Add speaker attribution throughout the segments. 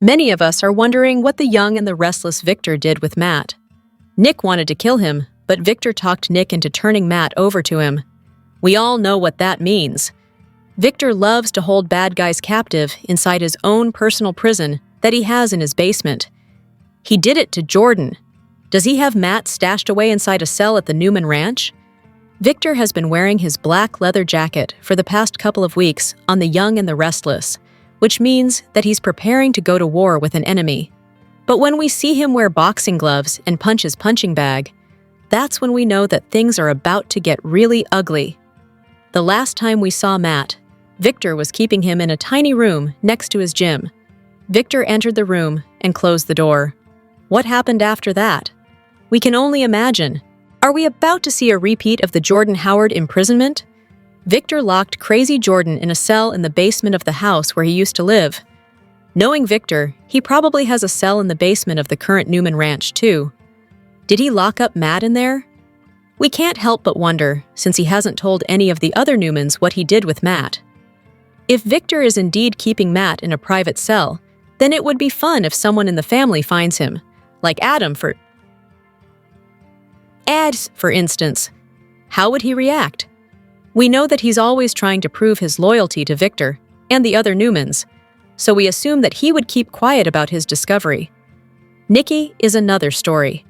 Speaker 1: Many of us are wondering what the young and the restless Victor did with Matt. Nick wanted to kill him, but Victor talked Nick into turning Matt over to him. We all know what that means. Victor loves to hold bad guys captive inside his own personal prison that he has in his basement. He did it to Jordan. Does he have Matt stashed away inside a cell at the Newman ranch? Victor has been wearing his black leather jacket for the past couple of weeks on The Young and the Restless, which means that he's preparing to go to war with an enemy. But when we see him wear boxing gloves and punch his punching bag, that's when we know that things are about to get really ugly. The last time we saw Matt, Victor was keeping him in a tiny room next to his gym. Victor entered the room and closed the door. What happened after that? We can only imagine. Are we about to see a repeat of the Jordan Howard imprisonment? Victor locked crazy Jordan in a cell in the basement of the house where he used to live. Knowing Victor, he probably has a cell in the basement of the current Newman ranch, too. Did he lock up Matt in there? We can't help but wonder, since he hasn't told any of the other Newmans what he did with Matt. If Victor is indeed keeping Matt in a private cell, then it would be fun if someone in the family finds him, like Adam for instance. How would he react? We know that he's always trying to prove his loyalty to Victor and the other Newmans, so we assume that he would keep quiet about his discovery. Nikki is another story.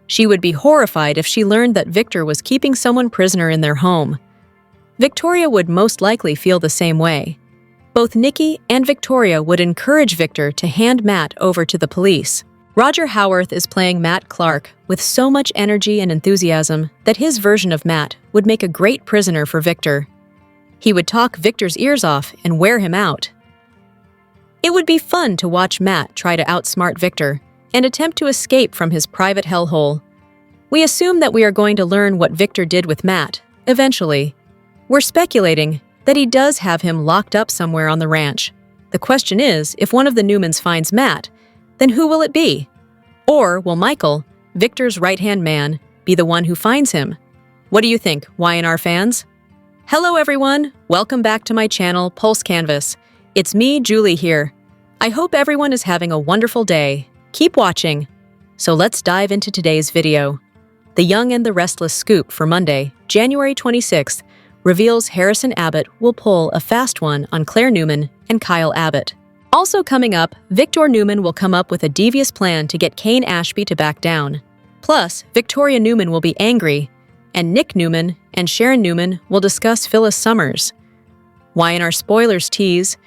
Speaker 1: She would be horrified if she learned that Victor was keeping someone prisoner in their home. Victoria would most likely feel the same way. Both Nikki and Victoria would encourage Victor to hand Matt over to the police. Roger Howarth is playing Matt Clark with so much energy and enthusiasm that his version of Matt would make a great prisoner for Victor. He would talk Victor's ears off and wear him out. It would be fun to watch Matt try to outsmart Victor and attempt to escape from his private hellhole. We assume that we are going to learn what Victor did with Matt, eventually. We're speculating that he does have him locked up somewhere on the ranch. The question is, if one of the Newmans finds Matt, then who will it be? Or will Michael, Victor's right-hand man, be the one who finds him? What do you think, Y&R fans? Hello everyone, welcome back to my channel, Pulse Canvas. It's me, Julie here. I hope everyone is having a wonderful day. Keep watching. So let's dive into today's video. The Young and the Restless scoop for Monday, January 26th, reveals Harrison Abbott will pull a fast one on Claire Newman and Kyle Abbott. Also coming up, Victor Newman will come up with a devious plan to get Cain Ashby to back down. Plus, Victoria Newman will be angry, and Nick Newman and Sharon Newman will discuss Phyllis Summers. Y&R spoilers tease,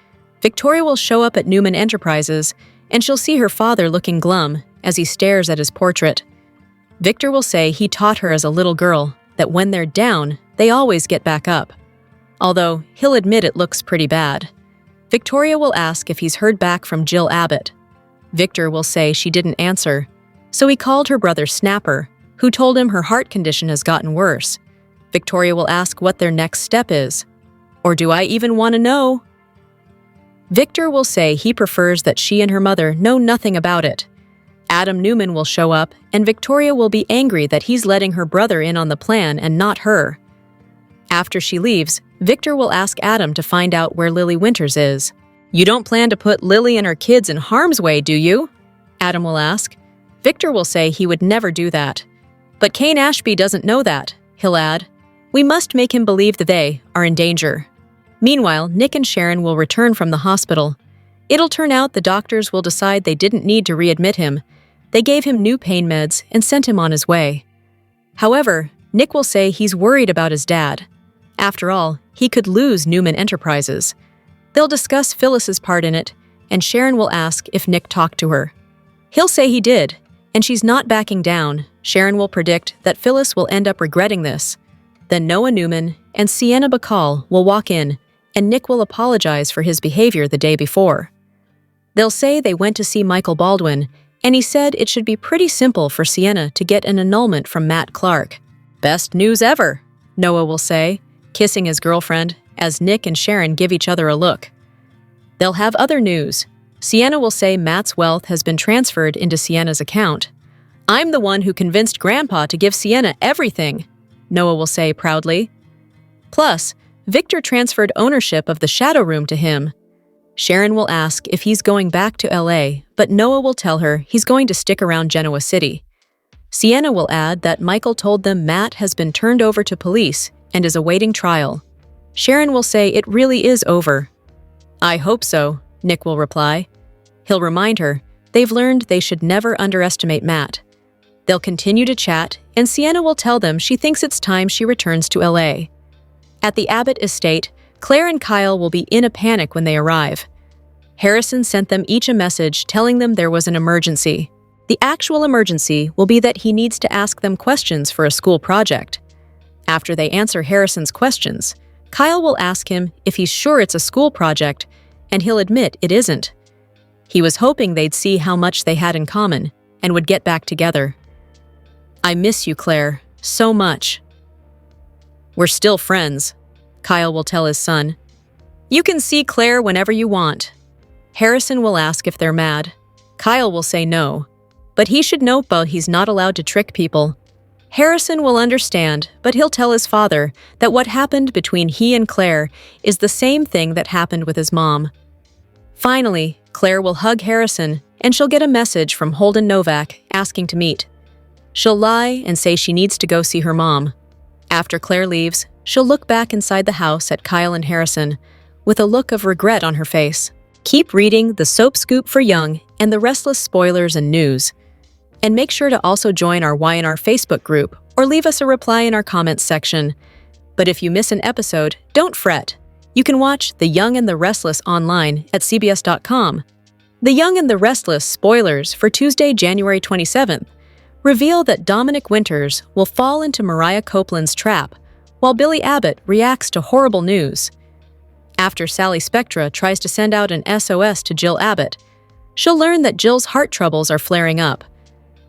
Speaker 1: Victoria will show up at Newman Enterprises, and she'll see her father looking glum as he stares at his portrait. Victor will say he taught her as a little girl that when they're down, they always get back up. Although, he'll admit it looks pretty bad. Victoria will ask if he's heard back from Jill Abbott. Victor will say she didn't answer, so he called her brother Snapper, who told him her heart condition has gotten worse. Victoria will ask what their next step is. Or do I even want to know? Victor will say he prefers that she and her mother know nothing about it. Adam Newman will show up, and Victoria will be angry that he's letting her brother in on the plan and not her. After she leaves, Victor will ask Adam to find out where Lily Winters is. You don't plan to put Lily and her kids in harm's way, do you? Adam will ask. Victor will say he would never do that. But Cain Ashby doesn't know that, he'll add. We must make him believe that they are in danger. Meanwhile, Nick and Sharon will return from the hospital. It'll turn out the doctors will decide they didn't need to readmit him. They gave him new pain meds and sent him on his way. However, Nick will say he's worried about his dad. After all, he could lose Newman Enterprises. They'll discuss Phyllis's part in it, and Sharon will ask if Nick talked to her. He'll say he did, and she's not backing down. Sharon will predict that Phyllis will end up regretting this. Then Noah Newman and Sienna Bacall will walk in, and Nick will apologize for his behavior the day before. They'll say they went to see Michael Baldwin, and he said it should be pretty simple for Sienna to get an annulment from Matt Clark. Best news ever, Noah will say, kissing his girlfriend as Nick and Sharon give each other a look. They'll have other news. Sienna will say Matt's wealth has been transferred into Sienna's account. I'm the one who convinced Grandpa to give Sienna everything, Noah will say proudly. Plus, Victor transferred ownership of the shadow room to him. Sharon will ask if he's going back to LA, but Noah will tell her he's going to stick around Genoa City. Sienna will add that Michael told them Matt has been turned over to police and is awaiting trial. Sharon will say it really is over. "I hope so," Nick will reply. He'll remind her they've learned they should never underestimate Matt. They'll continue to chat, and Sienna will tell them she thinks it's time she returns to LA. At the Abbott estate, Claire and Kyle will be in a panic when they arrive. Harrison sent them each a message telling them there was an emergency. The actual emergency will be that he needs to ask them questions for a school project. After they answer Harrison's questions, Kyle will ask him if he's sure it's a school project, and he'll admit it isn't. He was hoping they'd see how much they had in common and would get back together. "I miss you, Claire, so much." "We're still friends," Kyle will tell his son. "You can see Claire whenever you want." Harrison will ask if they're mad. Kyle will say no, but he should note that he's not allowed to trick people. Harrison will understand, but he'll tell his father that what happened between he and Claire is the same thing that happened with his mom. Finally, Claire will hug Harrison, and she'll get a message from Holden Novak asking to meet. She'll lie and say she needs to go see her mom. After Claire leaves, she'll look back inside the house at Kyle and Harrison, with a look of regret on her face. Keep reading The Soap Scoop for Young and the Restless spoilers and news. And make sure to also join our Y&R Facebook group or leave us a reply in our comments section. But if you miss an episode, don't fret. You can watch The Young and the Restless online at cbs.com. The Young and the Restless spoilers for Tuesday, January 27th reveal that Dominic Winters will fall into Mariah Copeland's trap, while Billy Abbott reacts to horrible news. After Sally Spectra tries to send out an SOS to Jill Abbott, she'll learn that Jill's heart troubles are flaring up.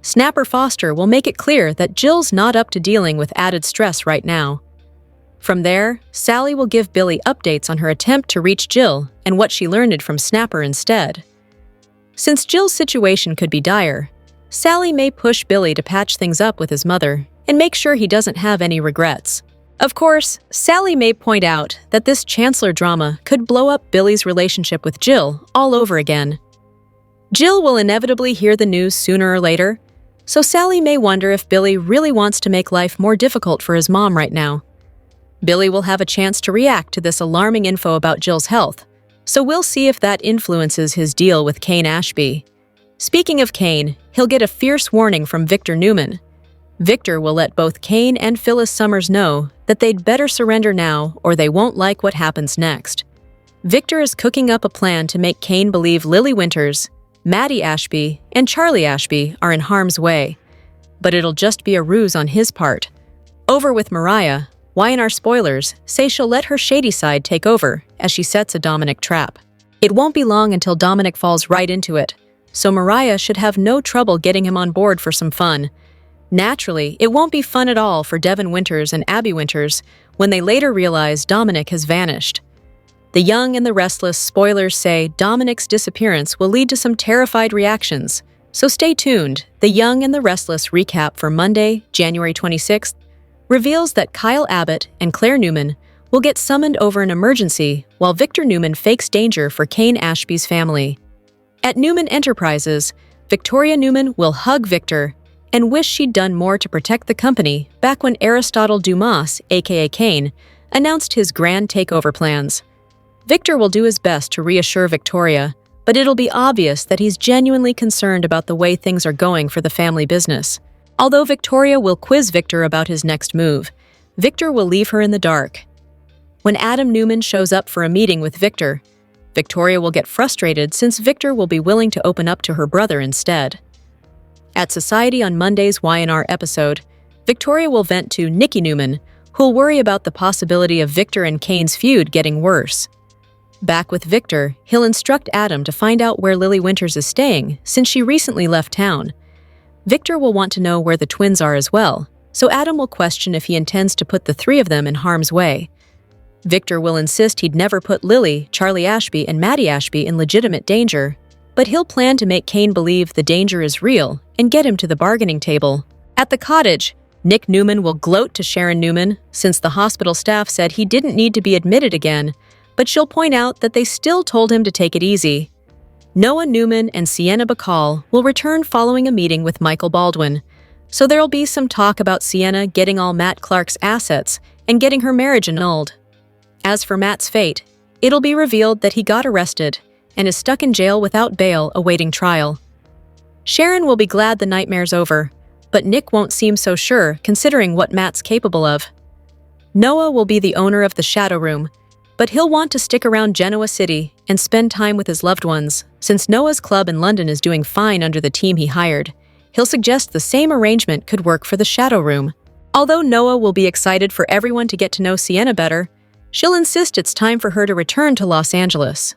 Speaker 1: Snapper Foster will make it clear that Jill's not up to dealing with added stress right now. From there, Sally will give Billy updates on her attempt to reach Jill and what she learned from Snapper instead. Since Jill's situation could be dire, Sally may push Billy to patch things up with his mother and make sure he doesn't have any regrets. Of course, Sally may point out that this Chancellor drama could blow up Billy's relationship with Jill all over again. Jill will inevitably hear the news sooner or later, so Sally may wonder if Billy really wants to make life more difficult for his mom right now. Billy will have a chance to react to this alarming info about Jill's health, so we'll see if that influences his deal with Cain Ashby. Speaking of Cain, he'll get a fierce warning from Victor Newman. Victor will let both Cain and Phyllis Summers know that they'd better surrender now or they won't like what happens next. Victor is cooking up a plan to make Cain believe Lily Winters, Maddie Ashby, and Charlie Ashby are in harm's way. But it'll just be a ruse on his part. Over with Mariah, Y&R spoilers say she'll let her shady side take over as she sets a Dominic trap. It won't be long until Dominic falls right into it, so Mariah should have no trouble getting him on board for some fun. Naturally, it won't be fun at all for Devin Winters and Abby Winters when they later realize Dominic has vanished. The Young and the Restless spoilers say Dominic's disappearance will lead to some terrified reactions, so stay tuned. The Young and the Restless recap for Monday, January 26th, reveals that Kyle Abbott and Claire Newman will get summoned over an emergency while Victor Newman fakes danger for Cain Ashby's family. At Newman Enterprises, Victoria Newman will hug Victor and wish she'd done more to protect the company back when Aristotle Dumas, aka Cain, announced his grand takeover plans. Victor will do his best to reassure Victoria, but it'll be obvious that he's genuinely concerned about the way things are going for the family business. Although Victoria will quiz Victor about his next move, Victor will leave her in the dark. When Adam Newman shows up for a meeting with Victor, Victoria will get frustrated since Victor will be willing to open up to her brother instead. At Society on Monday's Y&R episode, Victoria will vent to Nikki Newman, who'll worry about the possibility of Victor and Cain's feud getting worse. Back with Victor, he'll instruct Adam to find out where Lily Winters is staying since she recently left town. Victor will want to know where the twins are as well, so Adam will question if he intends to put the three of them in harm's way. Victor will insist he'd never put Lily, Charlie Ashby, and Maddie Ashby in legitimate danger, but he'll plan to make Cain believe the danger is real and get him to the bargaining table. At the cottage, Nick Newman will gloat to Sharon Newman since the hospital staff said he didn't need to be admitted again, but she'll point out that they still told him to take it easy. Noah Newman and Sienna will return following a meeting with Michael Baldwin, so there'll be some talk about Sienna getting all Matt Clark's assets and getting her marriage annulled. As for Matt's fate, it'll be revealed that he got arrested and is stuck in jail without bail awaiting trial. Sharon will be glad the nightmare's over, but Nick won't seem so sure considering what Matt's capable of. Noah will be the owner of the Shadow Room, but he'll want to stick around Genoa City and spend time with his loved ones. Since Noah's club in London is doing fine under the team he hired, he'll suggest the same arrangement could work for the Shadow Room. Although Noah will be excited for everyone to get to know Sienna better, she'll insist it's time for her to return to Los Angeles.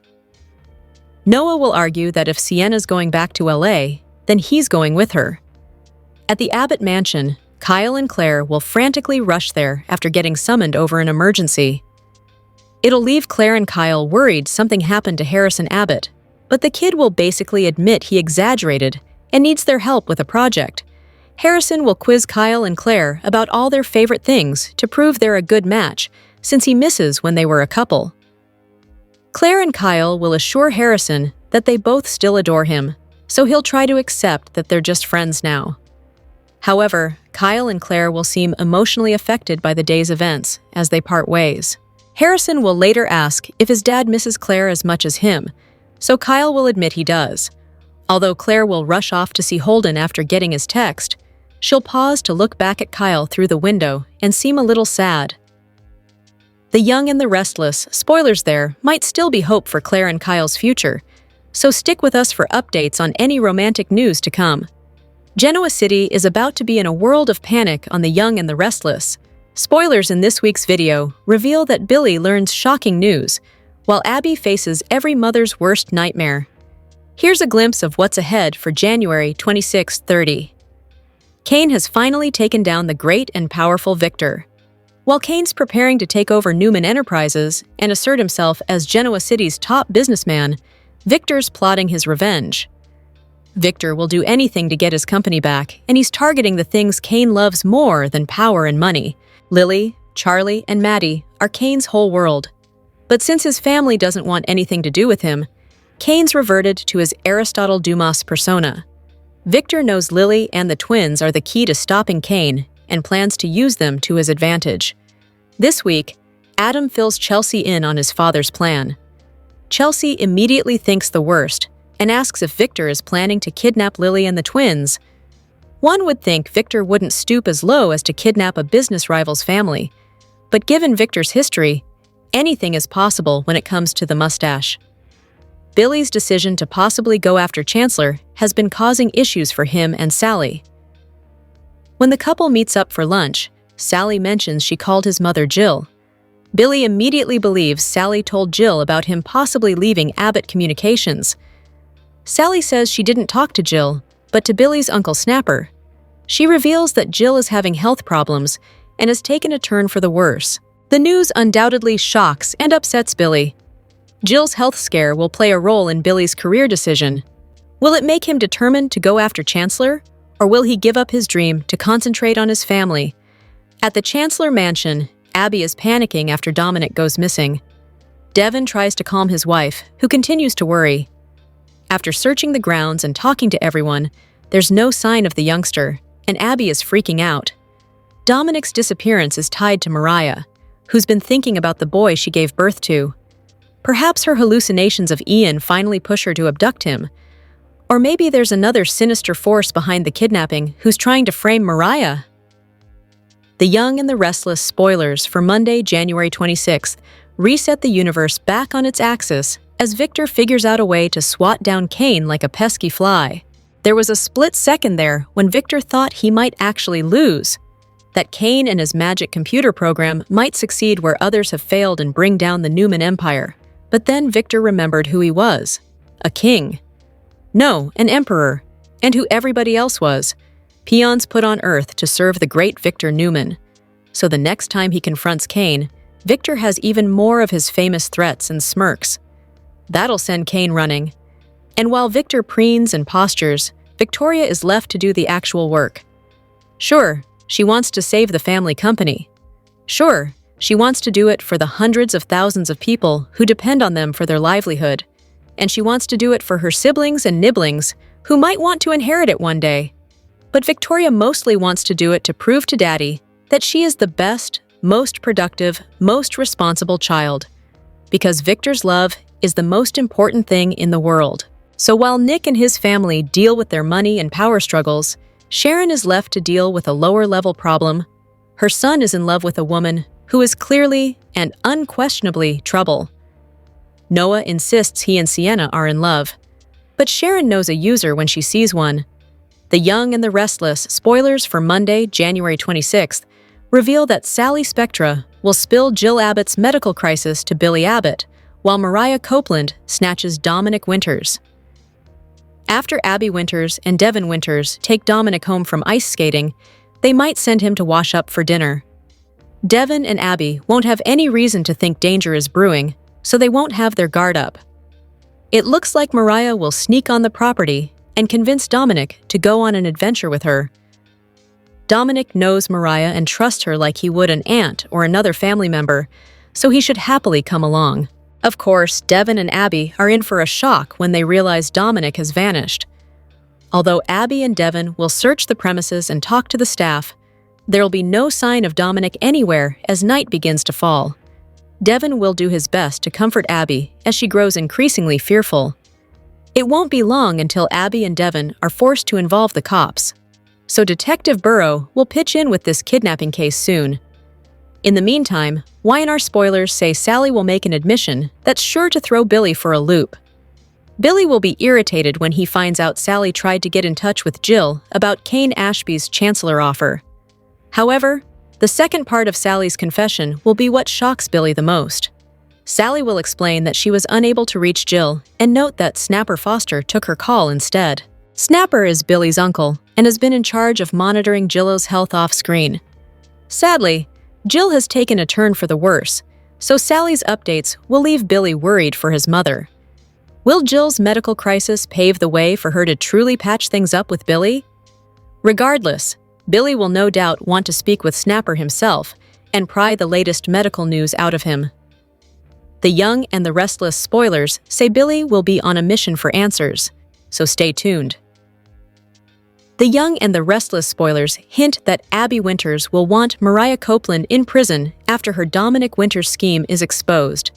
Speaker 1: Noah will argue that if Sienna's going back to LA, then he's going with her. At the Abbott mansion, Kyle and Claire will frantically rush there after getting summoned over an emergency. It'll leave Claire and Kyle worried something happened to Harrison Abbott, but the kid will basically admit he exaggerated and needs their help with a project. Harrison will quiz Kyle and Claire about all their favorite things to prove they're a good match, since he misses when they were a couple. Claire and Kyle will assure Harrison that they both still adore him, so he'll try to accept that they're just friends now. However, Kyle and Claire will seem emotionally affected by the day's events as they part ways. Harrison will later ask if his dad misses Claire as much as him, so Kyle will admit he does. Although Claire will rush off to see Holden after getting his text, she'll pause to look back at Kyle through the window and seem a little sad. The Young and the Restless, spoilers there, might still be hope for Claire and Kyle's future, so stick with us for updates on any romantic news to come. Genoa City is about to be in a world of panic on The Young and the Restless. Spoilers in this week's video reveal that Billy learns shocking news, while Abby faces every mother's worst nightmare. Here's a glimpse of what's ahead for January 26-30. Cain has finally taken down the great and powerful Victor. While Cain's preparing to take over Newman Enterprises and assert himself as Genoa City's top businessman, Victor's plotting his revenge. Victor will do anything to get his company back, and he's targeting the things Cain loves more than power and money. Lily, Charlie, and Maddie are Cain's whole world. But since his family doesn't want anything to do with him, Cain's reverted to his Aristotle Dumas persona. Victor knows Lily and the twins are the key to stopping Cain and plans to use them to his advantage. This week, Adam fills Chelsea in on his father's plan. Chelsea immediately thinks the worst and asks if Victor is planning to kidnap Lily and the twins. One would think Victor wouldn't stoop as low as to kidnap a business rival's family, but given Victor's history, anything is possible when it comes to the mustache. Billy's decision to possibly go after Chancellor has been causing issues for him and Sally. When the couple meets up for lunch, Sally mentions she called his mother Jill. Billy immediately believes Sally told Jill about him possibly leaving Abbott Communications. Sally says she didn't talk to Jill, but to Billy's Uncle Snapper. She reveals that Jill is having health problems and has taken a turn for the worse. The news undoubtedly shocks and upsets Billy. Jill's health scare will play a role in Billy's career decision. Will it make him determined to go after Chancellor, or will he give up his dream to concentrate on his family? At the Chancellor mansion, Abby is panicking after Dominic goes missing. Devin tries to calm his wife, who continues to worry. After searching the grounds and talking to everyone, there's no sign of the youngster, and Abby is freaking out. Dominic's disappearance is tied to Mariah, who's been thinking about the boy she gave birth to. Perhaps her hallucinations of Ian finally push her to abduct him. Or maybe there's another sinister force behind the kidnapping who's trying to frame Mariah. The Young and the Restless spoilers for Monday, January 26th reset the universe back on its axis as Victor figures out a way to swat down Cain like a pesky fly. There was a split second there when Victor thought he might actually lose, that Cain and his magic computer program might succeed where others have failed and bring down the Newman Empire. But then Victor remembered who he was, a king. No, an emperor, and who everybody else was, peons put on Earth to serve the great Victor Newman. So the next time he confronts Cain, Victor has even more of his famous threats and smirks. That'll send Cain running. And while Victor preens and postures, Victoria is left to do the actual work. Sure, she wants to save the family company. Sure, She wants to do it for the hundreds of thousands of people who depend on them for their livelihood. And she wants to do it for her siblings and nibblings who might want to inherit it one day. But Victoria mostly wants to do it to prove to Daddy that she is the best, most productive, most responsible child. Because Victor's love is the most important thing in the world. So while Nick and his family deal with their money and power struggles, Sharon is left to deal with a lower-level problem. Her son is in love with a woman who is clearly and unquestionably trouble. Noah insists he and Sienna are in love, but Sharon knows a user when she sees one. The Young and the Restless spoilers for Monday, January 26th, reveal that Sally Spectra will spill Jill Abbott's medical crisis to Billy Abbott, while Mariah Copeland snatches Dominic Winters. After Abby Winters and Devin Winters take Dominic home from ice skating, they might send him to wash up for dinner. Devin and Abby won't have any reason to think danger is brewing, so they won't have their guard up. It looks like Mariah will sneak on the property and convince Dominic to go on an adventure with her. Dominic knows Mariah and trusts her like he would an aunt or another family member, so he should happily come along. Of course, Devin and Abby are in for a shock when they realize Dominic has vanished. Although Abby and Devin will search the premises and talk to the staff, there'll be no sign of Dominic anywhere as night begins to fall. Devin will do his best to comfort Abby as she grows increasingly fearful. It won't be long until Abby and Devin are forced to involve the cops. So Detective Burrow will pitch in with this kidnapping case soon. In the meantime, Y&R spoilers say Sally will make an admission that's sure to throw Billy for a loop. Billy will be irritated when he finds out Sally tried to get in touch with Jill about Cain Ashby's chancellor offer. However, the second part of Sally's confession will be what shocks Billy the most. Sally will explain that she was unable to reach Jill and note that Snapper Foster took her call instead. Snapper is Billy's uncle and has been in charge of monitoring Jill's health off-screen. Sadly, Jill has taken a turn for the worse, so Sally's updates will leave Billy worried for his mother. Will Jill's medical crisis pave the way for her to truly patch things up with Billy? Regardless, Billy will no doubt want to speak with Snapper himself and pry the latest medical news out of him. The Young and the Restless spoilers say Billy will be on a mission for answers, so stay tuned. The Young and the Restless spoilers hint that Abby Winters will want Mariah Copeland in prison after her Dominic Winters scheme is exposed.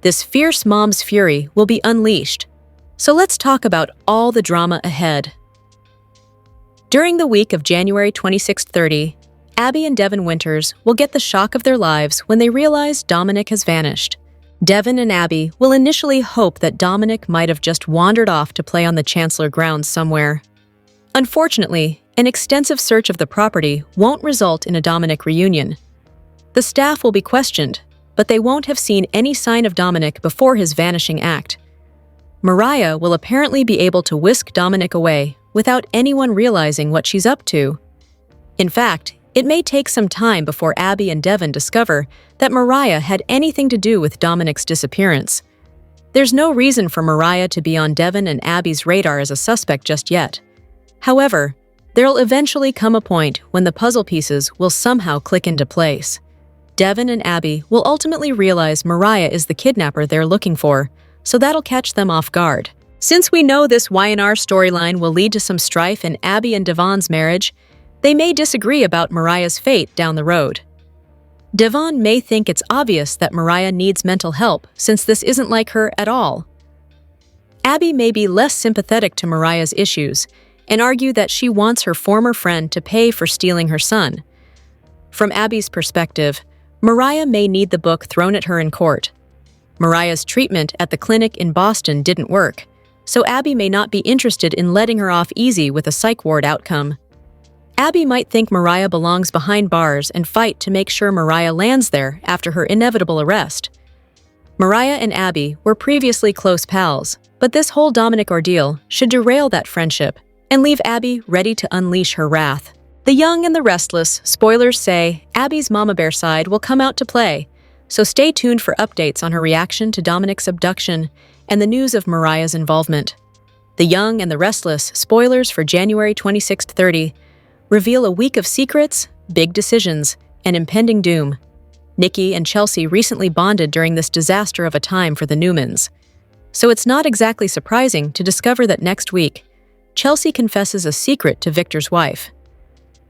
Speaker 1: This fierce mom's fury will be unleashed. So let's talk about all the drama ahead. During the week of January 26-30, Abby and Devin Winters will get the shock of their lives when they realize Dominic has vanished. Devin and Abby will initially hope that Dominic might have just wandered off to play on the Chancellor grounds somewhere. Unfortunately, an extensive search of the property won't result in a Dominic reunion. The staff will be questioned, but they won't have seen any sign of Dominic before his vanishing act. Mariah will apparently be able to whisk Dominic away without anyone realizing what she's up to. In fact, it may take some time before Abby and Devin discover that Mariah had anything to do with Dominic's disappearance. There's no reason for Mariah to be on Devin and Abby's radar as a suspect just yet. However, there'll eventually come a point when the puzzle pieces will somehow click into place. Devin and Abby will ultimately realize Mariah is the kidnapper they're looking for, so that'll catch them off guard. Since we know this Y&R storyline will lead to some strife in Abby and Devon's marriage, they may disagree about Mariah's fate down the road. Devon may think it's obvious that Mariah needs mental help since this isn't like her at all. Abby may be less sympathetic to Mariah's issues and argue that she wants her former friend to pay for stealing her son. From Abby's perspective, Mariah may need the book thrown at her in court. Mariah's treatment at the clinic in Boston didn't work, so Abby may not be interested in letting her off easy with a psych ward outcome. Abby might think Mariah belongs behind bars and fight to make sure Mariah lands there after her inevitable arrest. Mariah and Abby were previously close pals, but this whole Dominic ordeal should derail that friendship and leave Abby ready to unleash her wrath. The Young and the Restless spoilers say Abby's mama bear side will come out to play, so stay tuned for updates on her reaction to Dominic's abduction and the news of Mariah's involvement. The Young and the Restless spoilers for January 26-30 reveal a week of secrets, big decisions, and impending doom. Nikki and Chelsea recently bonded during this disaster of a time for the Newmans. So it's not exactly surprising to discover that next week, Chelsea confesses a secret to Victor's wife.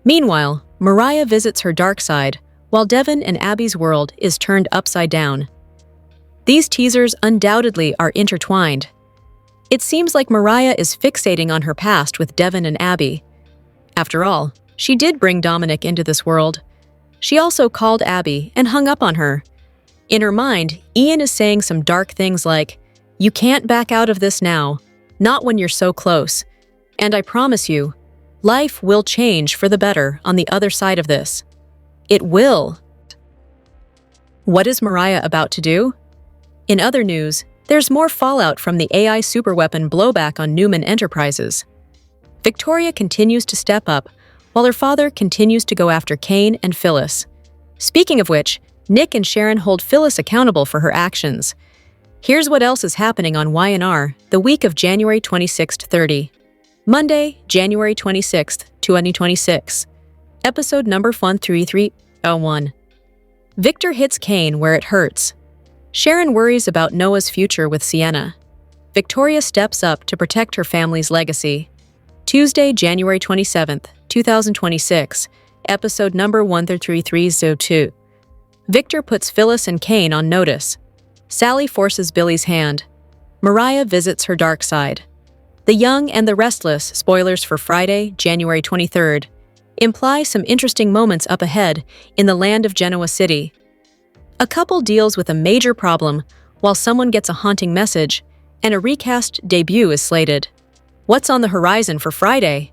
Speaker 1: Meanwhile, Mariah visits her dark side, while Devon and Abby's world is turned upside down. These teasers undoubtedly are intertwined. It seems like Mariah is fixating on her past with Devon and Abby. After all, she did bring Dominic into this world. She also called Abby and hung up on her. In her mind, Ian is saying some dark things like, "You can't back out of this now, not when you're so close. And I promise you, life will change for the better on the other side of this. It will." What is Mariah about to do? In other news, there's more fallout from the AI superweapon blowback on Newman Enterprises. Victoria continues to step up, while her father continues to go after Cain and Phyllis. Speaking of which, Nick and Sharon hold Phyllis accountable for her actions. Here's what else is happening on Y&R the week of January 26-30. Monday, January 26, 2026. Episode number 13301. Victor hits Cain where it hurts. Sharon worries about Noah's future with Sienna. Victoria steps up to protect her family's legacy. Tuesday, January 27th, 2026. Episode number 13302. Victor puts Phyllis and Cain on notice. Sally forces Billy's hand. Mariah visits her dark side. The Young and the Restless, spoilers for Friday, January 23rd, imply some interesting moments up ahead in the land of Genoa City. A couple deals with a major problem while someone gets a haunting message, and a recast debut is slated. What's on the horizon for Friday?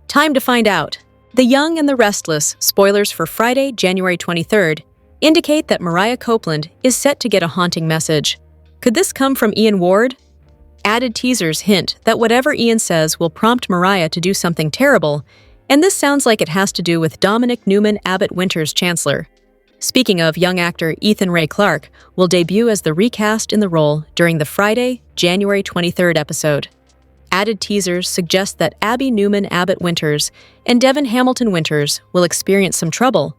Speaker 1: Time to find out. The Young and the Restless, spoilers for Friday, January 23rd, indicate that Mariah Copeland is set to get a haunting message. Could this come from Ian Ward? Added teasers hint that whatever Ian says will prompt Mariah to do something terrible, and this sounds like it has to do with Dominic Newman Abbott Winter's Chancellor. Speaking of, young actor Ethan Ray Clarke will debut as the recast in the role during the Friday, January 23rd episode. Added teasers suggest that Abby Newman Abbott Winters and Devon Hamilton Winters will experience some trouble.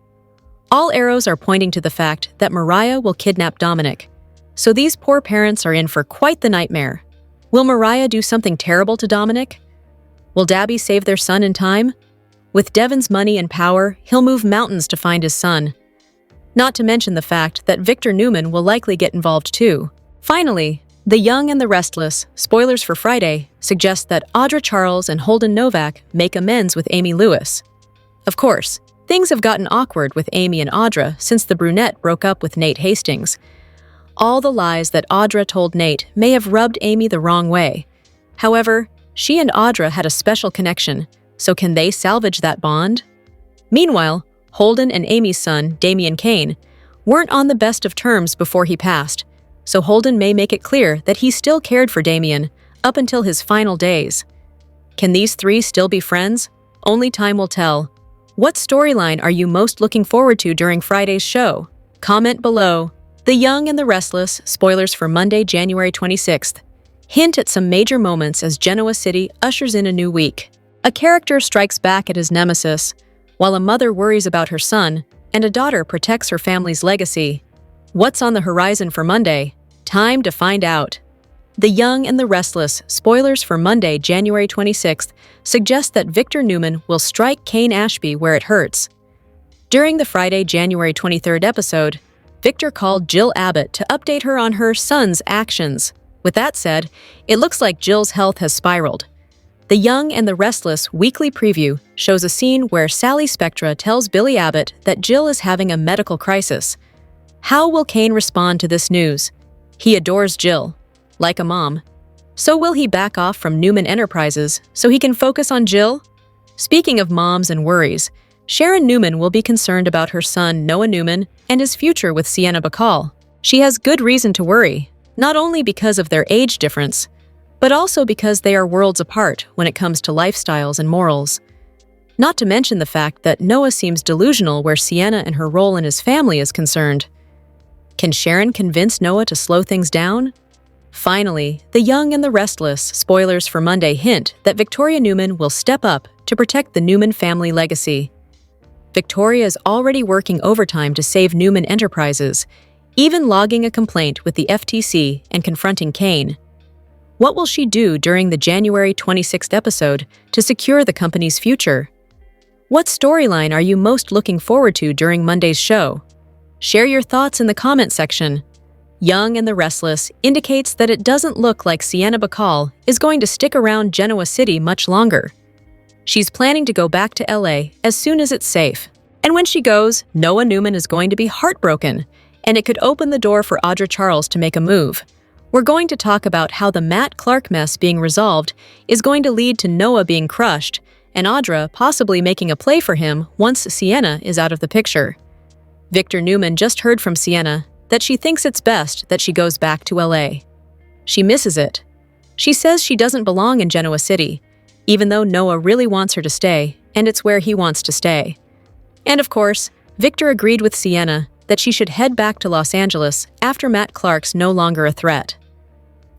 Speaker 1: All arrows are pointing to the fact that Mariah will kidnap Dominic, so these poor parents are in for quite the nightmare. Will Mariah do something terrible to Dominic? Will Dabby save their son in time? With Devon's money and power, he'll move mountains to find his son. Not to mention the fact that Victor Newman will likely get involved too. Finally, The Young and the Restless, spoilers for Friday, suggest that Audra Charles and Holden Novak make amends with Amy Lewis. Of course, things have gotten awkward with Amy and Audra since the brunette broke up with Nate Hastings. All the lies that Audra told Nate may have rubbed Amy the wrong way. However, she and Audra had a special connection, so can they salvage that bond? Meanwhile, Holden and Amy's son, Damian Cain, weren't on the best of terms before he passed, so Holden may make it clear that he still cared for Damian up until his final days. Can these three still be friends? Only time will tell. What storyline are you most looking forward to during Friday's show? Comment below. The Young and the Restless, spoilers for Monday, January 26th, hint at some major moments as Genoa City ushers in a new week. A character strikes back at his nemesis, while a mother worries about her son, and a daughter protects her family's legacy. What's on the horizon for Monday? Time to find out. The Young and the Restless, spoilers for Monday, January 26th, suggest that Victor Newman will strike Cain Ashby where it hurts. During the Friday, January 23rd episode, Victor called Jill Abbott to update her on her son's actions. With that said, it looks like Jill's health has spiraled. The Young and the Restless weekly preview shows a scene where Sally Spectra tells Billy Abbott that Jill is having a medical crisis. How will Cain respond to this news? He adores Jill, like a mom. So will he back off from Newman Enterprises so he can focus on Jill? Speaking of moms and worries, Sharon Newman will be concerned about her son Noah Newman and his future with Sienna Bacall. She has good reason to worry, not only because of their age difference, but also because they are worlds apart when it comes to lifestyles and morals. Not to mention the fact that Noah seems delusional where Sienna and her role in his family is concerned. Can Sharon convince Noah to slow things down? Finally, The Young and the Restless, spoilers for Monday, hint that Victoria Newman will step up to protect the Newman family legacy. Victoria is already working overtime to save Newman Enterprises, even logging a complaint with the FTC and confronting Cain. What will she do during the January 26th episode to secure the company's future? What storyline are you most looking forward to during Monday's show? Share your thoughts in the comment section. Young and the Restless indicates that it doesn't look like Sienna Bacall is going to stick around Genoa City much longer. She's planning to go back to LA as soon as it's safe. And when she goes, Noah Newman is going to be heartbroken, and it could open the door for Audra Charles to make a move. We're going to talk about how the Matt Clark mess being resolved is going to lead to Noah being crushed, and Audra possibly making a play for him once Sienna is out of the picture. Victor Newman just heard from Sienna that she thinks it's best that she goes back to LA. She misses it. She says she doesn't belong in Genoa City, even though Noah really wants her to stay, and it's where he wants to stay. And of course, Victor agreed with Sienna that she should head back to Los Angeles after Matt Clark's no longer a threat.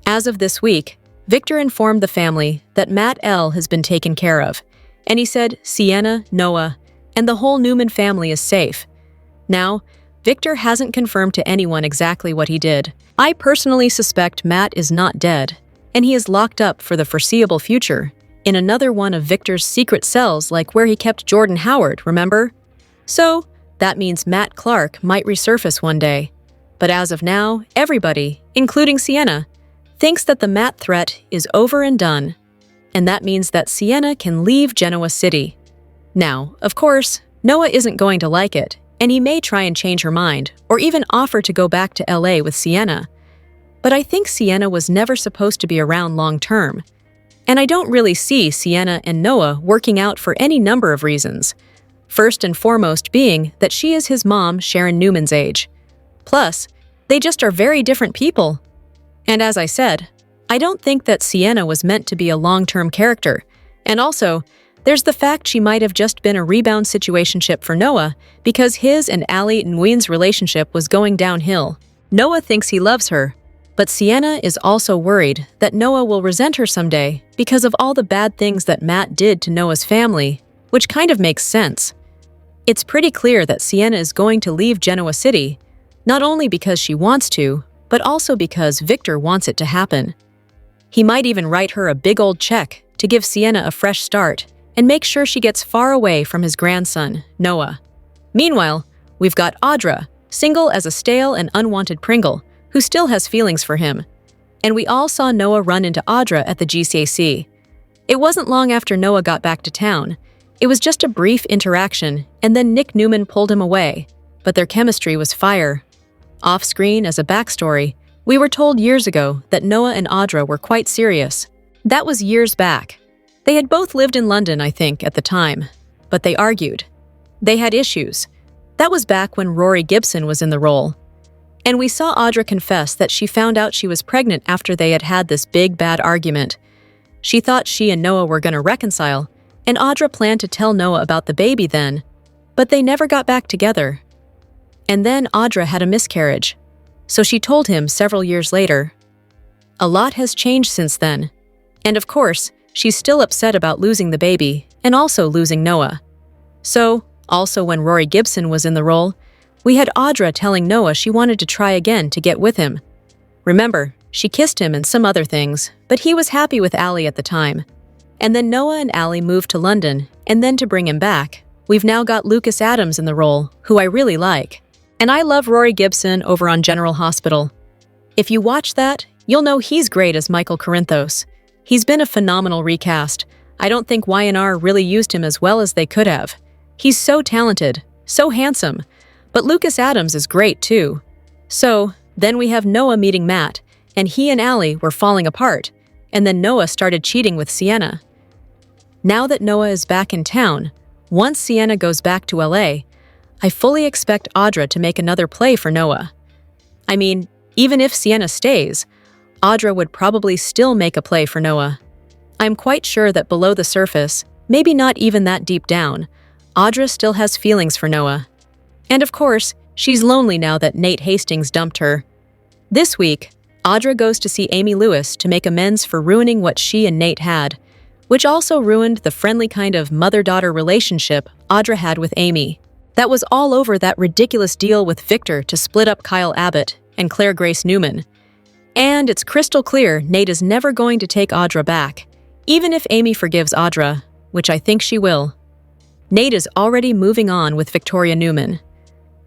Speaker 1: As of this week, Victor informed the family that Matt L. has been taken care of, and he said Sienna, Noah, and the whole Newman family is safe. Now, Victor hasn't confirmed to anyone exactly what he did. I personally suspect Matt is not dead, and he is locked up for the foreseeable future in another one of Victor's secret cells like where he kept Jordan Howard, remember? So, that means Matt Clark might resurface one day. But as of now, everybody, including Sienna, thinks that the Matt threat is over and done. And that means that Sienna can leave Genoa City. Now, of course, Noah isn't going to like it, and he may try and change her mind, or even offer to go back to LA with Sienna. But I think Sienna was never supposed to be around long term. And I don't really see Sienna and Noah working out for any number of reasons. First and foremost being that she is his mom, Sharon Newman's age. Plus, they just are very different people. And as I said, I don't think that Sienna was meant to be a long-term character. And also, there's the fact she might have just been a rebound situationship for Noah because his and Ali Nguyen's relationship was going downhill. Noah thinks he loves her, but Sienna is also worried that Noah will resent her someday because of all the bad things that Matt did to Noah's family, which kind of makes sense. It's pretty clear that Sienna is going to leave Genoa City, not only because she wants to, but also because Victor wants it to happen. He might even write her a big old check to give Sienna a fresh start and make sure she gets far away from his grandson, Noah. Meanwhile, we've got Audra, single as a stale and unwanted Pringle, who still has feelings for him. And we all saw Noah run into Audra at the GCAC. It wasn't long after Noah got back to town. It was just a brief interaction, and then Nick Newman pulled him away, but their chemistry was fire. Off-screen, as a backstory, we were told years ago that Noah and Audra were quite serious. That was years back. They had both lived in London, I think, at the time, but they argued. They had issues. That was back when Rory Gibson was in the role. And we saw Audra confess that she found out she was pregnant after they had had this big bad argument. She thought she and Noah were going to reconcile, and Audra planned to tell Noah about the baby then, but they never got back together. And then Audra had a miscarriage, so she told him several years later. A lot has changed since then, and of course, she's still upset about losing the baby and also losing Noah. So, also when Rory Gibson was in the role, we had Audra telling Noah she wanted to try again to get with him. Remember, she kissed him and some other things, but he was happy with Ali at the time. And then Noah and Ali moved to London, and then to bring him back, we've now got Lucas Adams in the role, who I really like. And I love Rory Gibson over on General Hospital. If you watch that, you'll know he's great as Michael Corinthos. He's been a phenomenal recast. I don't think Y&R really used him as well as they could have. He's so talented, so handsome. But Lucas Adams is great too. So, then we have Noah meeting Matt, and he and Ali were falling apart, and then Noah started cheating with Sienna. Now that Noah is back in town, once Sienna goes back to LA, I fully expect Audra to make another play for Noah. I mean, even if Sienna stays, Audra would probably still make a play for Noah. I'm quite sure that below the surface, maybe not even that deep down, Audra still has feelings for Noah. And of course, she's lonely now that Nate Hastings dumped her. This week, Audra goes to see Amy Lewis to make amends for ruining what she and Nate had, which also ruined the friendly kind of mother-daughter relationship Audra had with Amy. That was all over that ridiculous deal with Victor to split up Kyle Abbott and Claire Grace Newman. And it's crystal clear Nate is never going to take Audra back, even if Amy forgives Audra, which I think she will. Nate is already moving on with Victoria Newman.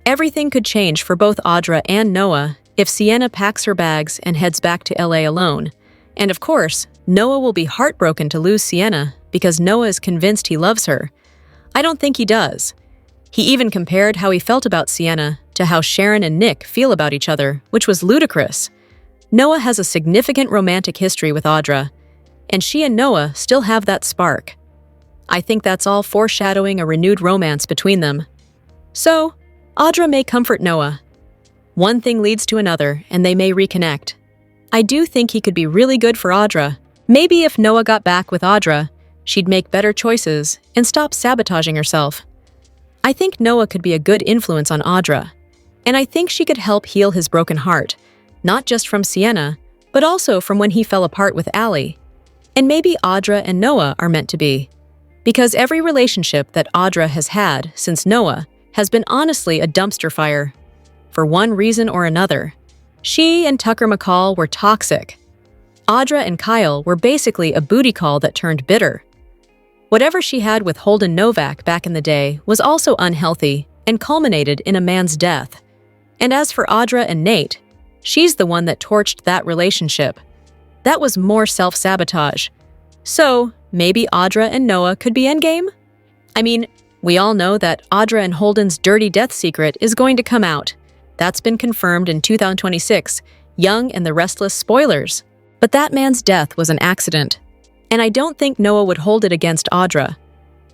Speaker 1: Everything could change for both Audra and Noah if Sienna packs her bags and heads back to LA alone. And of course, Noah will be heartbroken to lose Sienna because Noah is convinced he loves her. I don't think he does. He even compared how he felt about Sienna to how Sharon and Nick feel about each other, which was ludicrous. Noah has a significant romantic history with Audra, and she and Noah still have that spark. I think that's all foreshadowing a renewed romance between them. So, Audra may comfort Noah. One thing leads to another, and they may reconnect. I do think he could be really good for Audra. Maybe if Noah got back with Audra, she'd make better choices and stop sabotaging herself. I think Noah could be a good influence on Audra, and I think she could help heal his broken heart, not just from Sienna, but also from when he fell apart with Allie. And maybe Audra and Noah are meant to be. Because every relationship that Audra has had since Noah has been honestly a dumpster fire. For one reason or another, she and Tucker McCall were toxic. Audra and Kyle were basically a booty call that turned bitter. Whatever she had with Holden Novak back in the day was also unhealthy and culminated in a man's death. And as for Audra and Nate, she's the one that torched that relationship. That was more self-sabotage. So, maybe Audra and Noah could be endgame? I mean, we all know that Audra and Holden's dirty death secret is going to come out. That's been confirmed in 2026, Young and the Restless spoilers. But that man's death was an accident. And I don't think Noah would hold it against Audra.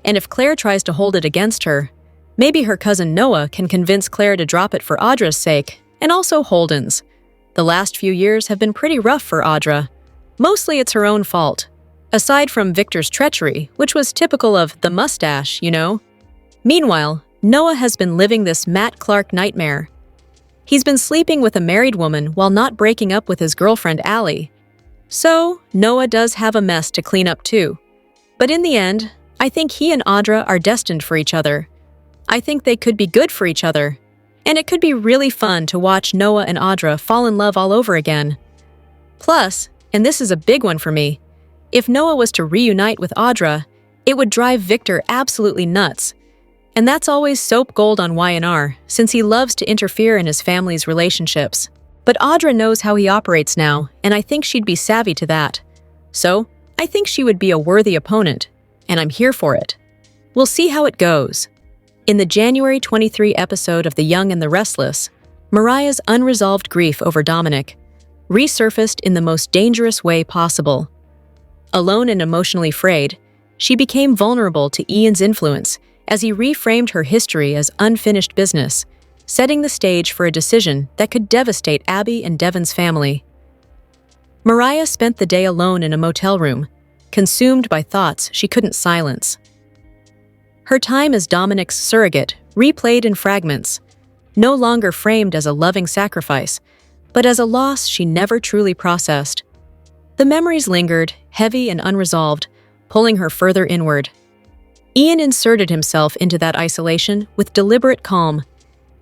Speaker 1: And if Claire tries to hold it against her, maybe her cousin Noah can convince Claire to drop it for Audra's sake, and also Holden's. The last few years have been pretty rough for Audra. Mostly it's her own fault. Aside from Victor's treachery, which was typical of the mustache, you know. Meanwhile, Noah has been living this Matt Clark nightmare. He's been sleeping with a married woman while not breaking up with his girlfriend Allie. So, Noah does have a mess to clean up too. But in the end, I think he and Audra are destined for each other. I think they could be good for each other. And it could be really fun to watch Noah and Audra fall in love all over again. Plus, and this is a big one for me, if Noah was to reunite with Audra, it would drive Victor absolutely nuts. And that's always soap gold on Y&R, since he loves to interfere in his family's relationships. But Audra knows how he operates now, and I think she'd be savvy to that. So, I think she would be a worthy opponent, and I'm here for it. We'll see how it goes. In the January 23 episode of The Young and the Restless, Mariah's unresolved grief over Dominic resurfaced in the most dangerous way possible. Alone and emotionally frayed, she became vulnerable to Ian's influence as he reframed her history as unfinished business, setting the stage for a decision that could devastate Abby and Devon's family. Mariah spent the day alone in a motel room, consumed by thoughts she couldn't silence. Her time as Dominic's surrogate replayed in fragments, no longer framed as a loving sacrifice, but as a loss she never truly processed. The memories lingered, heavy and unresolved, pulling her further inward. Ian inserted himself into that isolation with deliberate calm.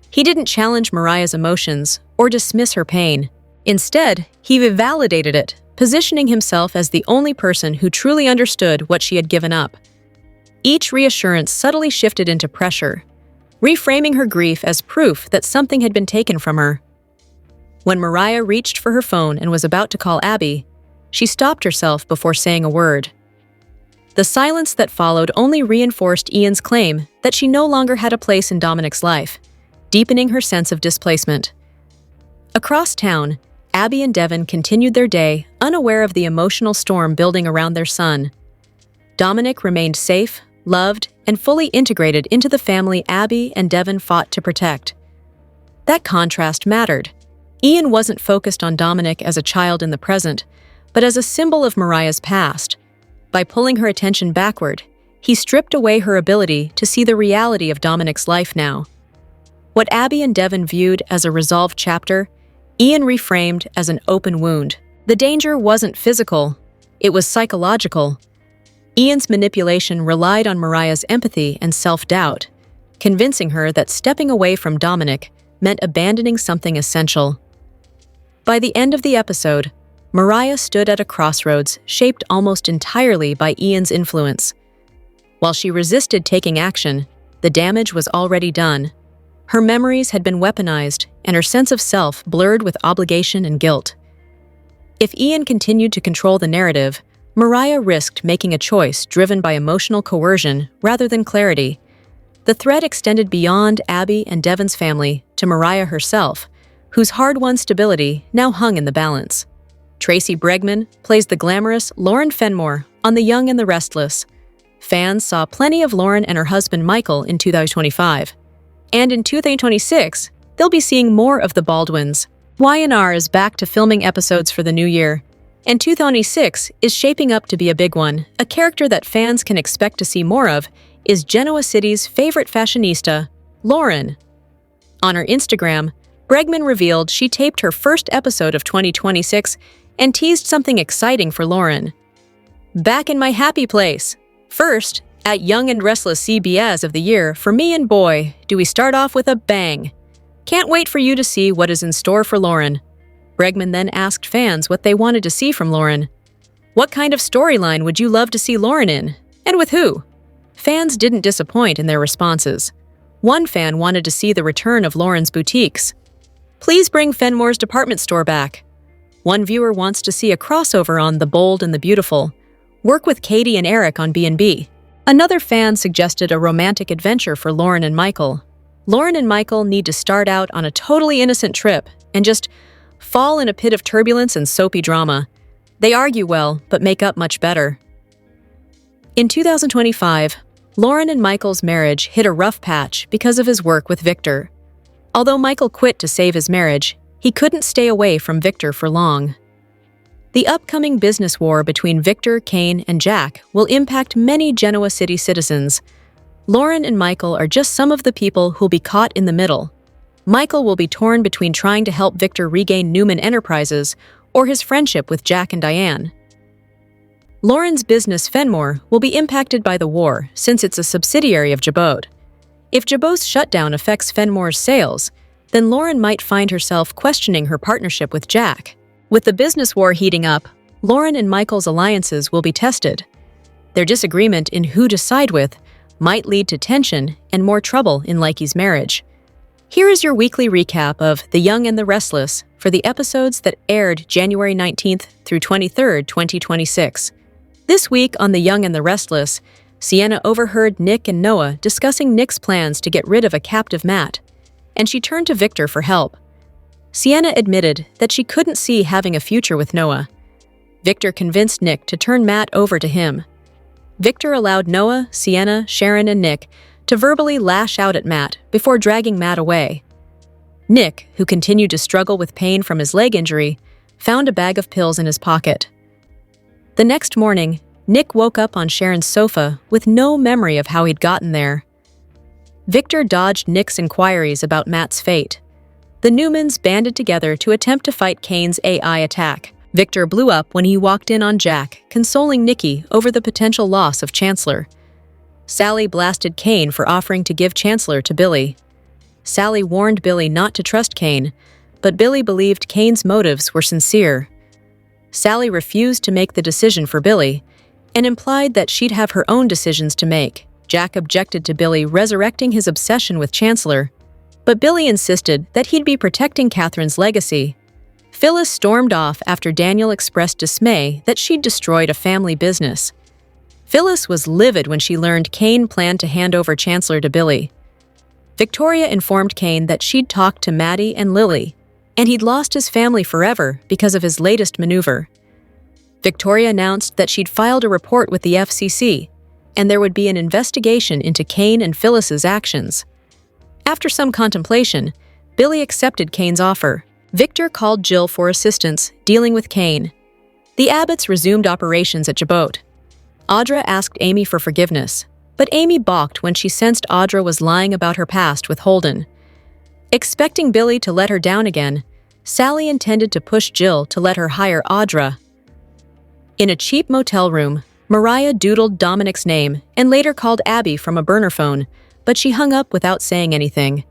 Speaker 1: He didn't challenge Mariah's emotions or dismiss her pain. Instead, he validated it, positioning himself as the only person who truly understood what she had given up. Each reassurance subtly shifted into pressure, reframing her grief as proof that something had been taken from her. When Mariah reached for her phone and was about to call Abby, she stopped herself before saying a word. The silence that followed only reinforced Ian's claim that she no longer had a place in Dominic's life, deepening her sense of displacement. Across town, Abby and Devon continued their day, unaware of the emotional storm building around their son. Dominic remained safe, loved, and fully integrated into the family Abby and Devon fought to protect. That contrast mattered. Ian wasn't focused on Dominic as a child in the present, but as a symbol of Mariah's past. By pulling her attention backward, he stripped away her ability to see the reality of Dominic's life now. What Abby and Devon viewed as a resolved chapter, Ian reframed as an open wound. The danger wasn't physical, it was psychological. Ian's manipulation relied on Mariah's empathy and self-doubt, convincing her that stepping away from Dominic meant abandoning something essential. By the end of the episode, Mariah stood at a crossroads shaped almost entirely by Ian's influence. While she resisted taking action, the damage was already done. Her memories had been weaponized, and her sense of self blurred with obligation and guilt. If Ian continued to control the narrative, Mariah risked making a choice driven by emotional coercion rather than clarity. The threat extended beyond Abby and Devon's family to Mariah herself, whose hard-won stability now hung in the balance. Tracy Bregman plays the glamorous Lauren Fenmore on The Young and the Restless. Fans saw plenty of Lauren and her husband Michael in 2025. And in 2026, they'll be seeing more of the Baldwins. Y&R is back to filming episodes for the new year, and 2026 is shaping up to be a big one. A character that fans can expect to see more of is Genoa City's favorite fashionista, Lauren. On her Instagram, Bregman revealed she taped her first episode of 2026 and teased something exciting for Lauren. Back in my happy place. First, at Young and Restless CBS of the year, for me and boy, do we start off with a bang. Can't wait for you to see what is in store for Lauren. Bregman then asked fans what they wanted to see from Lauren. What kind of storyline would you love to see Lauren in? And with who? Fans didn't disappoint in their responses. One fan wanted to see the return of Lauren's boutiques. Please bring Fenmore's department store back. One viewer wants to see a crossover on The Bold and the Beautiful. Work with Katie and Eric on B&B. Another fan suggested a romantic adventure for Lauren and Michael. Lauren and Michael need to start out on a totally innocent trip and just fall in a pit of turbulence and soapy drama. They argue well, but make up much better. In 2025, Lauren and Michael's marriage hit a rough patch because of his work with Victor. Although Michael quit to save his marriage, he couldn't stay away from Victor for long. The upcoming business war between Victor, Cain, and Jack will impact many Genoa City citizens. Lauren and Michael are just some of the people who'll be caught in the middle. Michael will be torn between trying to help Victor regain Newman Enterprises or his friendship with Jack and Diane. Lauren's business Fenmore will be impacted by the war since it's a subsidiary of Jabot. If Jabot's shutdown affects Fenmore's sales, then Lauren might find herself questioning her partnership with Jack. With the business war heating up, Lauren and Michael's alliances will be tested. Their disagreement in who to side with might lead to tension and more trouble in Likey's marriage. Here is your weekly recap of The Young and the Restless for the episodes that aired January 19th through 23rd, 2026. This week on The Young and the Restless, Sienna overheard Nick and Noah discussing Nick's plans to get rid of a captive Matt, and she turned to Victor for help. Sienna admitted that she couldn't see having a future with Noah. Victor convinced Nick to turn Matt over to him. Victor allowed Noah, Sienna, Sharon, and Nick to verbally lash out at Matt before dragging Matt away. Nick, who continued to struggle with pain from his leg injury, found a bag of pills in his pocket. The next morning, Nick woke up on Sharon's sofa with no memory of how he'd gotten there. Victor dodged Nick's inquiries about Matt's fate. The Newmans banded together to attempt to fight Cain's AI attack. Victor blew up when he walked in on Jack, consoling Nikki over the potential loss of Chancellor. Sally blasted Cain for offering to give Chancellor to Billy. Sally warned Billy not to trust Cain, but Billy believed Cain's motives were sincere. Sally refused to make the decision for Billy and implied that she'd have her own decisions to make. Jack objected to Billy resurrecting his obsession with Chancellor, but Billy insisted that he'd be protecting Catherine's legacy. Phyllis stormed off after Daniel expressed dismay that she'd destroyed a family business. Phyllis was livid when she learned Cain planned to hand over Chancellor to Billy. Victoria informed Cain that she'd talked to Maddie and Lily, and he'd lost his family forever because of his latest maneuver. Victoria announced that she'd filed a report with the FCC, and there would be an investigation into Cain and Phyllis's actions. After some contemplation, Billy accepted Cain's offer. Victor called Jill for assistance, dealing with Cain. The Abbotts resumed operations at Jabot. Audra asked Amy for forgiveness, but Amy balked when she sensed Audra was lying about her past with Holden. Expecting Billy to let her down again, Sally intended to push Jill to let her hire Audra. In a cheap motel room, Mariah doodled Dominic's name and later called Abby from a burner phone, but she hung up without saying anything.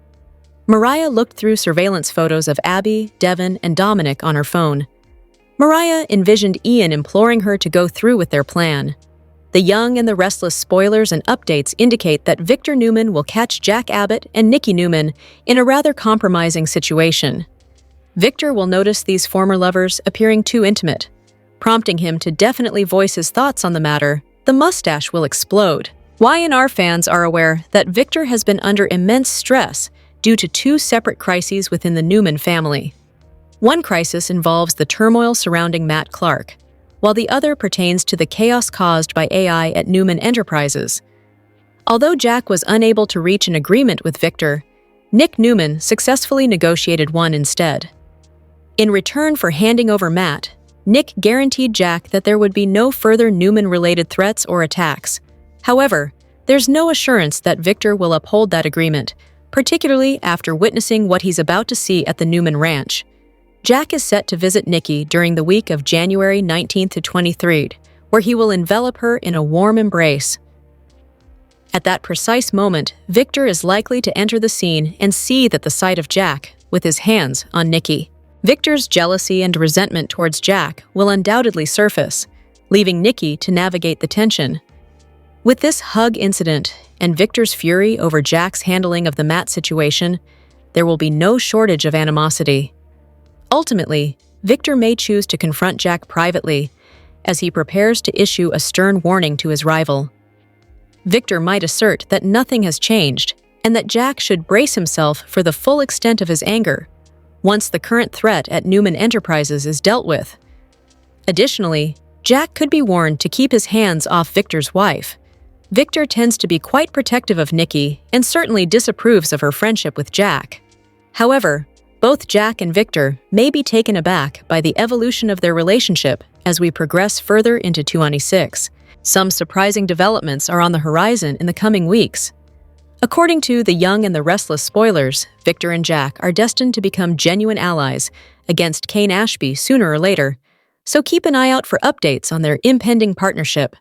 Speaker 1: Mariah looked through surveillance photos of Abby, Devon, and Dominic on her phone. Mariah envisioned Ian imploring her to go through with their plan. The Young and the Restless spoilers and updates indicate that Victor Newman will catch Jack Abbott and Nikki Newman in a rather compromising situation. Victor will notice these former lovers appearing too intimate, prompting him to definitely voice his thoughts on the matter. The mustache will explode. Y&R fans are aware that Victor has been under immense stress due to two separate crises within the Newman family. One crisis involves the turmoil surrounding Matt Clark, while the other pertains to the chaos caused by AI at Newman Enterprises. Although Jack was unable to reach an agreement with Victor, Nick Newman successfully negotiated one instead. In return for handing over Matt, Nick guaranteed Jack that there would be no further Newman-related threats or attacks. However, there's no assurance that Victor will uphold that agreement, particularly after witnessing what he's about to see at the Newman Ranch. Jack is set to visit Nikki during the week of January 19th to 23rd, where he will envelop her in a warm embrace. At that precise moment, Victor is likely to enter the scene and seethe at the sight of Jack, with his hands on Nikki. Victor's jealousy and resentment towards Jack will undoubtedly surface, leaving Nikki to navigate the tension. With this hug incident and Victor's fury over Jack's handling of the Matt situation, there will be no shortage of animosity. Ultimately, Victor may choose to confront Jack privately as he prepares to issue a stern warning to his rival. Victor might assert that nothing has changed and that Jack should brace himself for the full extent of his anger once the current threat at Newman Enterprises is dealt with. Additionally, Jack could be warned to keep his hands off Victor's wife. Victor tends to be quite protective of Nikki and certainly disapproves of her friendship with Jack. However, both Jack and Victor may be taken aback by the evolution of their relationship as we progress further into 2026. Some surprising developments are on the horizon in the coming weeks. According to the Young and the Restless spoilers, Victor and Jack are destined to become genuine allies against Cain sooner or later, so keep an eye out for updates on their impending partnership.